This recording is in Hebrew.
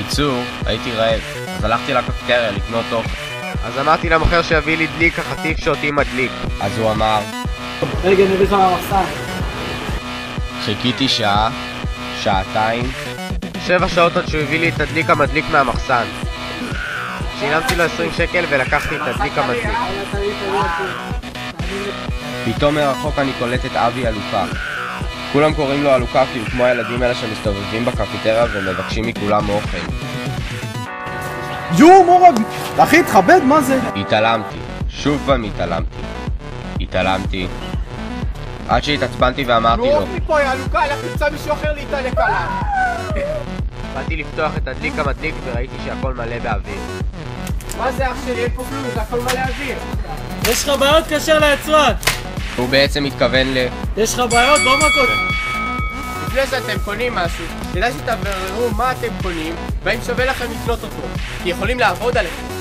בקיצור, הייתי רעב, אז הלכתי לקפיטריה לקנות אוכל. אז אמרתי למוכר שיביא לי דליק החטיף שאותי מדליק. אז הוא אמר, רגע, נביא לך מהמחסן. חיכיתי שעה, שעתיים, 7 שעות עד שהוא הביא לי את הדליק המדליק מהמחסן. שילמתי לו 20 שקל ולקחתי את הדליק המדליק. פתאום מרחוק אני קולט את אבי אלוקה. כולם קוראים לו אלוקה כי הוא כמו הילדים האלה שמסתובבים בקפיטריה ומבקשים מכולם אוכל. יו מורג, אחי תכבד, מה זה? התעלמתי, שוב פעם התעלמתי. עד שהתעצבנתי ואמרתי לו, לא מפה, יא אלוקה, לך תמצא מישהו אחר להתעלק עליו. באתי לפתוח את הדליק המדליק וראיתי שהכל מלא באוויר. מה זה אח שלי? אין פה כלום, זה הכל מלא אוויר. יש לך בעיות? קשר ליצרן. הוא בעצם מתכוון יש לך בעיות? בוא מכות. לפני שאתם קונים משהו, כדאי שתבררו מה אתם קונים והאם שווה לכם לקנות אותו, כי יכולים לעבוד עליכם.